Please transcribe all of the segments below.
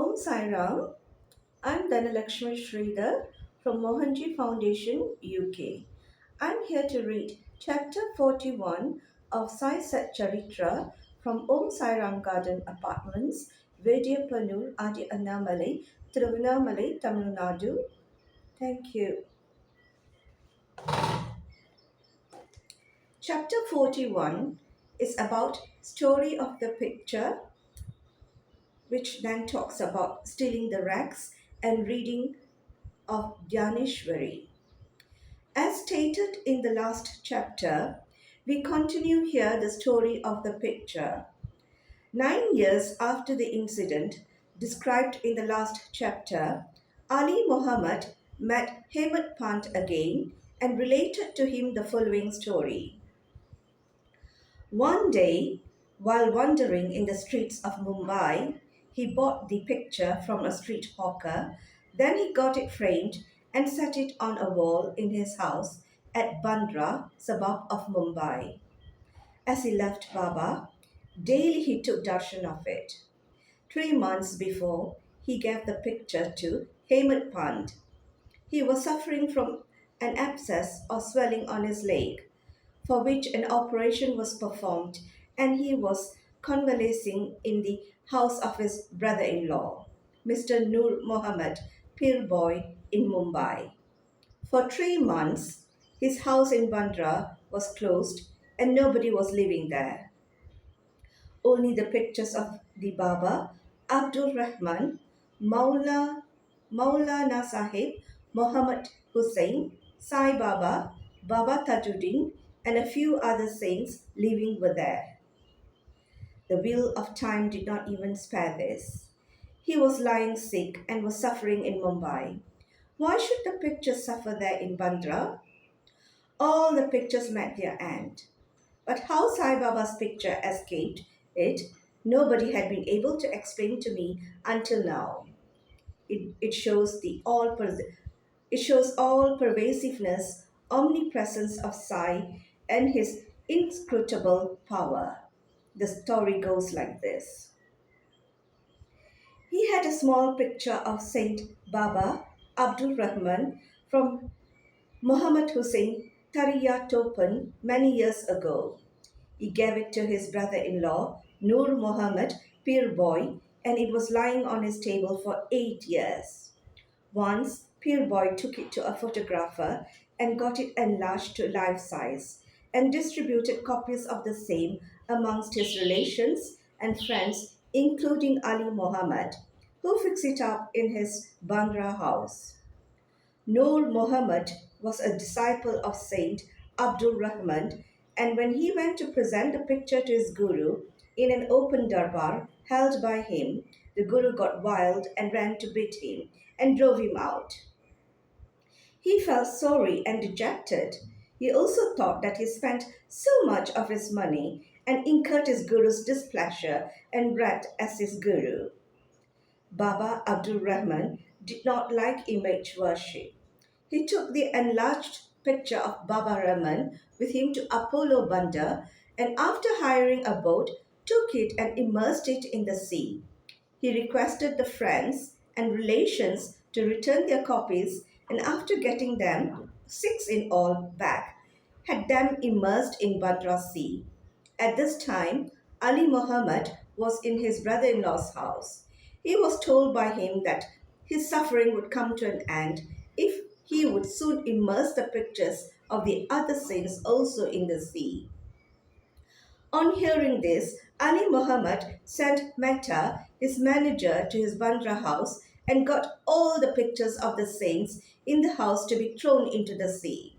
Om Sai Ram. I'm Dhanalakshmi Sridhar from Mohanji Foundation, UK. I'm here to read chapter 41 of Sai Satcharitra from Om Sai Ram Garden Apartments, Vedyapanur, Adi Annamalai, Tiruvannamalai, Tamil Nadu. Thank you. Chapter 41 is about story of the picture, which then talks about stealing the rags and reading of Dhyaneshwari. As stated in the last chapter, we continue here the story of the picture. 9 years after the incident described in the last chapter, Ali Muhammad met Hemant Pant again and related to him the following story. One day, while wandering in the streets of Mumbai, he bought the picture from a street hawker. Then he got it framed and set it on a wall in his house at Bandra, suburb of Mumbai. As he left Baba, daily he took darshan of it. 3 months before, he gave the picture to Hemant Pant. He was suffering from an abscess or swelling on his leg, for which an operation was performed, and he was convalescing in the house of his brother in law, Mr. Nur Mohammed Pir Boy in Mumbai. For 3 months, his house in Bandra was closed and nobody was living there. Only the pictures of the Baba, Abdul Rahman, Maulana Sahib, Muhammad Hussain, Sai Baba, Baba Tajuddin, and a few other saints living were there. The wheel of time did not even spare this. He was lying sick and was suffering in Mumbai. Why should the pictures suffer there in Bandra? All the pictures met their end. But how Sai Baba's picture escaped it, nobody had been able to explain to me until now. It shows it shows all pervasiveness, omnipresence of Sai and his inscrutable power. The story goes like this. He had a small picture of Saint Baba Abdul Rahman from Muhammad Hussain Tariyatopan many years ago. He gave it to his brother in law, Nur Muhammad Pir Boy, and it was lying on his table for 8 years. Once, Pir Boy took it to a photographer and got it enlarged to life size and distributed copies of the same amongst his relations and friends, including Ali Muhammad, who fixed it up in his Bandra house. Nur Muhammad was a disciple of Saint Abdul Rahman, and when he went to present the picture to his guru in an open darbar held by him, the guru got wild and ran to beat him and drove him out. He felt sorry and dejected. He also thought that he spent so much of his money and incurred his guru's displeasure and wrath as his guru. Baba Abdul Rahman did not like image worship. He took the enlarged picture of Baba Rahman with him to Apollo Bandar and after hiring a boat, took it and immersed it in the sea. He requested the friends and relations to return their copies and after getting them, 6 in all, back, had them immersed in Badra Sea. At this time, Ali Muhammad was in his brother in law's house. He was told by him that his suffering would come to an end if he would soon immerse the pictures of the other saints also in the sea. On hearing this, Ali Muhammad sent Mehta, his manager, to his Bandra house and got all the pictures of the saints in the house to be thrown into the sea.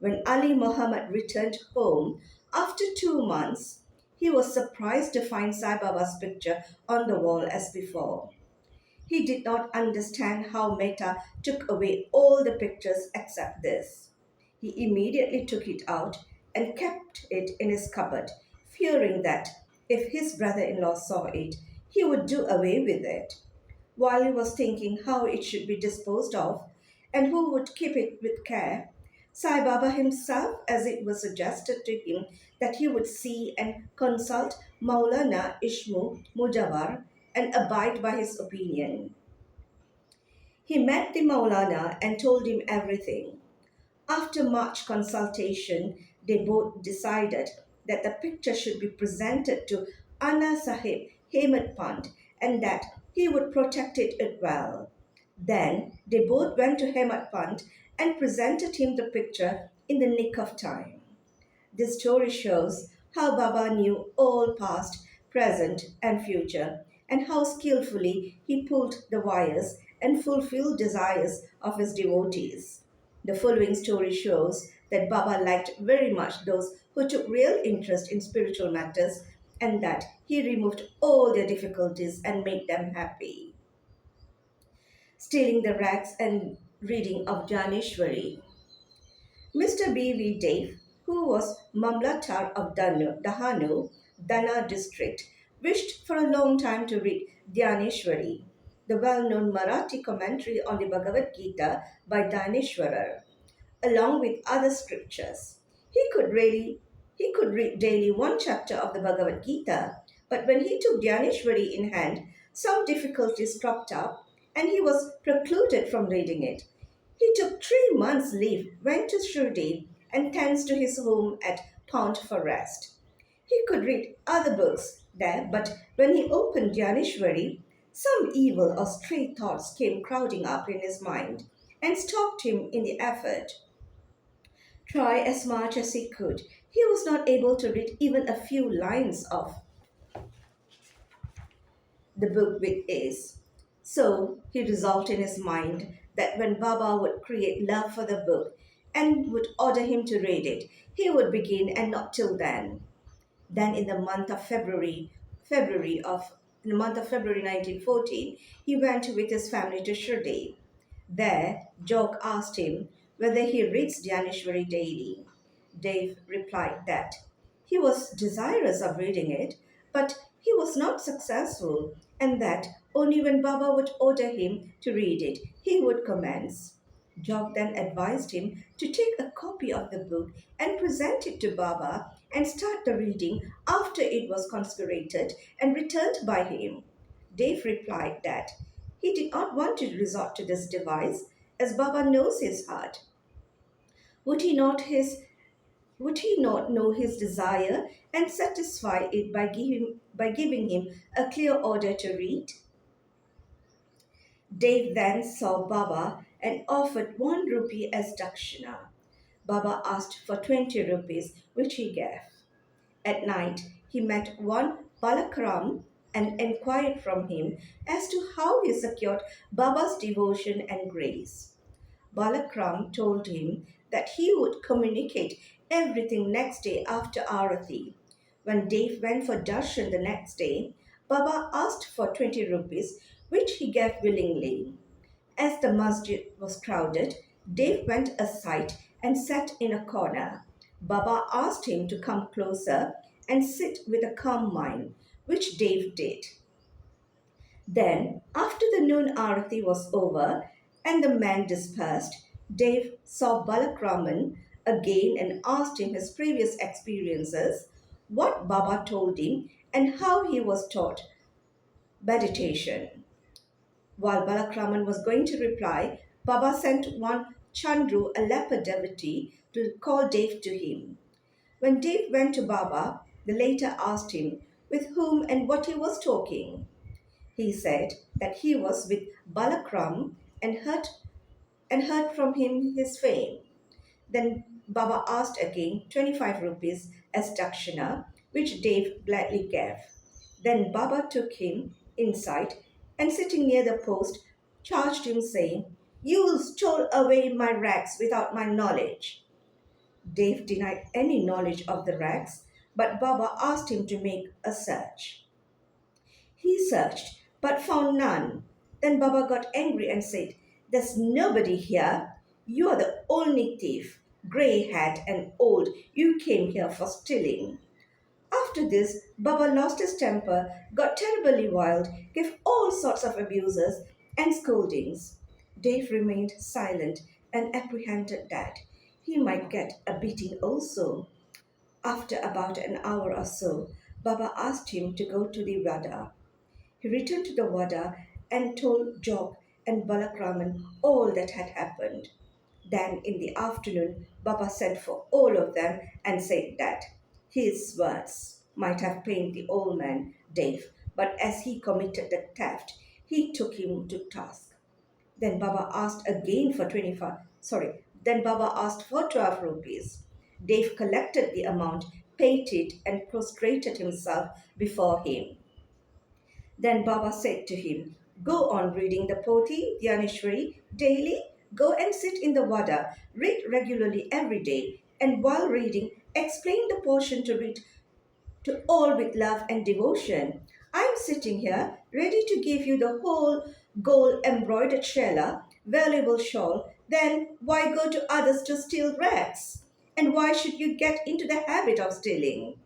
When Ali Muhammad returned home after 2 months, he was surprised to find Sai Baba's picture on the wall as before. He did not understand how Mehta took away all the pictures except this. He immediately took it out and kept it in his cupboard, fearing that if his brother in law saw it, he would do away with it. While he was thinking how it should be disposed of and who would keep it with care, Sai Baba himself, as it was suggested to him that he would see and consult Maulana Ishmu Mujawar, and abide by his opinion. He met the Maulana and told him everything. After much consultation, they both decided that the picture should be presented to Anna Sahib Hemant Pant and that he would protect it well. Then they both went to Hemant Pant and presented him the picture in the nick of time. This story shows how Baba knew all past, present, and future, and how skillfully he pulled the wires and fulfilled desires of his devotees. The following story shows that Baba liked very much those who took real interest in spiritual matters and that he removed all their difficulties and made them happy. Stealing the rags and reading of Janeshwari. Mr. B.V. Dave, who was Mamlatar of Dahanu, Dana district, wished for a long time to read Dhyaneshwari, the well-known Marathi commentary on the Bhagavad Gita by Dhaneshwarar, along with other scriptures. He could read daily one chapter of the Bhagavad Gita, but when he took Dhyaneshwari in hand, some difficulties cropped up and he was precluded from reading it. He took 3 months' leave, went to Shirdi, and thence to his home at Pond for rest. He could read other books there, but when he opened Dhyaneshwari, some evil or stray thoughts came crowding up in his mind and stopped him in the effort. Try as much as he could, he was not able to read even a few lines of the book with ease. So he resolved in his mind that when Baba would create love for the book and would order him to read it, he would begin and not till then. Then in the month of February of in the month of February 1914, he went with his family to Shirdi. There, Jog asked him whether he reads Dhaneshwari daily. Dave replied that he was desirous of reading it, but he was not successful, and that only when Baba would order him to read it, he would commence. Jog then advised him to take a copy of the book and present it to Baba and start the reading after it was consecrated and returned by him. Dave replied that he did not want to resort to this device as Baba knows his heart. Would he not his would he not know his desire and satisfy it by giving him a clear order to read? Dave then saw Baba and offered 1 rupee as dakshina. Baba asked for 20 rupees, which he gave. At night, he met one Balakram and inquired from him as to how he secured Baba's devotion and grace. Balakram told him that he would communicate everything next day after Arati. When Dave went for darshan the next day, Baba asked for 20 rupees, which he gave willingly. As the masjid was crowded, Dave went aside and sat in a corner. Baba asked him to come closer and sit with a calm mind, which Dave did. Then, after the noon arati was over and the men dispersed, Dave saw Balakraman again and asked him his previous experiences, what Baba told him, and how he was taught meditation. While Balakraman was going to reply, Baba sent one Chandru, a leper devotee, to call Dave to him. When Dave went to Baba, the latter asked him with whom and what he was talking. He said that he was with Balakram and heard from him his fame. Then Baba asked again 25 rupees as dakshina, which Dave gladly gave. Then Baba took him inside and sitting near the post, charged him saying, you stole away my rags without my knowledge. Dave denied any knowledge of the rags, but Baba asked him to make a search. He searched, but found none. Then Baba got angry and said, there's nobody here. You are the only thief, grey-haired and old. You came here for stealing. After this, Baba lost his temper, got terribly wild, gave all sorts of abuses and scoldings. Dave remained silent and apprehended that he might get a beating also. After about an hour or so, Baba asked him to go to the Radha. He returned to the Wada and told Jog and Balakraman all that had happened. Then in the afternoon, Baba sent for all of them and said that his words might have pained the old man, Dave, but as he committed the theft, he took him to task. Then Baba asked again for 25, then Baba asked for 12 rupees. Dave collected the amount, paid it, and prostrated himself before him. Then Baba said to him, "Go on reading the Poti, Dhyaneshwari, daily. Go and sit in the Vada, read regularly every day, and while reading, explain the portion to read to all with love and devotion. I am sitting here, ready to give you the whole gold embroidered shela, valuable shawl. Then why go to others to steal rags? And why should you get into the habit of stealing?"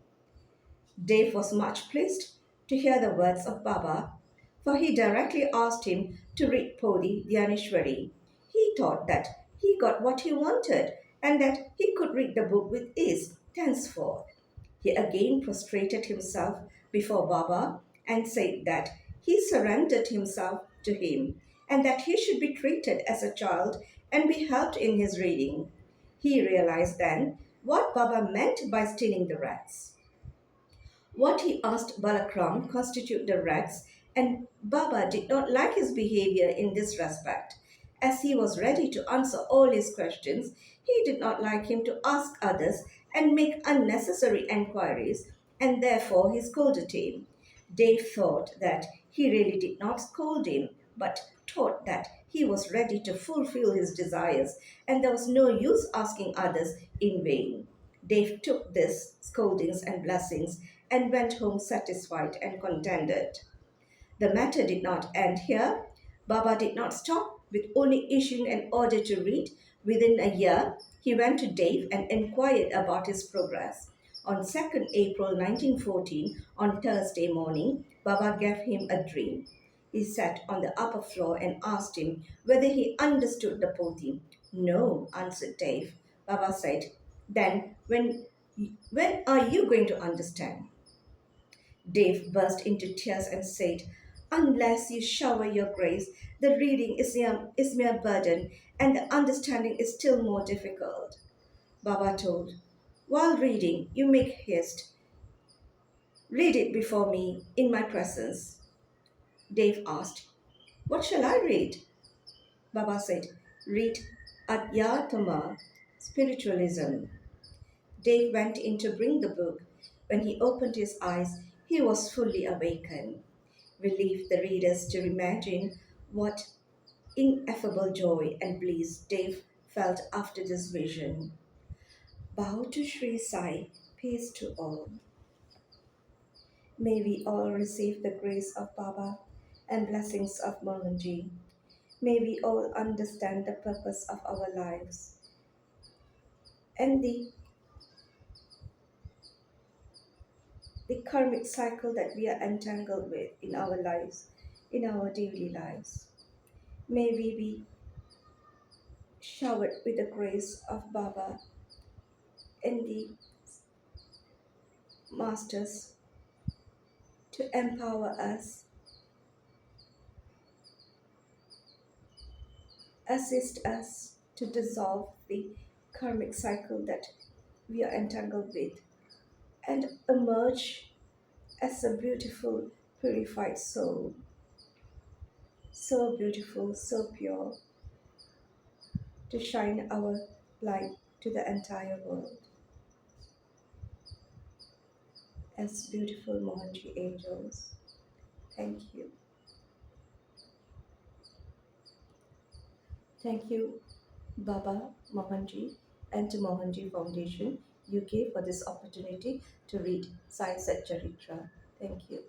Dave was much pleased to hear the words of Baba, for he directly asked him to read Podi Dhyaneshwari. He thought that he got what he wanted and that he could read the book with ease thenceforth. He again prostrated himself before Baba and said that he surrendered himself to him and that he should be treated as a child and be helped in his reading. He realized then what Baba meant by stealing the rats. What he asked Balakram constituted the rats, and Baba did not like his behavior in this respect. As he was ready to answer all his questions, he did not like him to ask others and make unnecessary enquiries, and therefore he scolded him. Dave thought that he really did not scold him, but thought that he was ready to fulfill his desires, and there was no use asking others in vain. Dave took these scoldings and blessings and went home satisfied and contented. The matter did not end here. Baba did not stop with only issuing an order to read. Within a year, he went to Dave and inquired about his progress. On 2nd April 1914, on Thursday morning, Baba gave him a dream. He sat on the upper floor and asked him whether he understood the Poti. "No," answered Dave. Baba said, "Then when are you going to understand?" Dave burst into tears and said, "Unless you shower your grace, the reading is mere burden, and the understanding is still more difficult." Baba told, "While reading, you make haste. Read it before me, in my presence." Dave asked, "What shall I read?" Baba said, "Read Adhyatma, spiritualism." Dave went in to bring the book. When he opened his eyes, he was fully awakened. We leave the readers to imagine what ineffable joy and bliss Dave felt after this vision. Bow to Sri Sai, peace to all. May we all receive the grace of Baba and blessings of Mohanji. May we all understand the purpose of our lives and the karmic cycle that we are entangled with in our lives, in our daily lives. May we be showered with the grace of Baba and the Masters to empower us, assist us to dissolve the karmic cycle that we are entangled with, and emerge as a beautiful, purified soul. So beautiful, so pure, to shine our light to the entire world as beautiful Mohanji angels. Thank you. Thank you, Baba Mohanji and to Mohanji Foundation, UK, for this opportunity to read Sai Satcharitra. Thank you.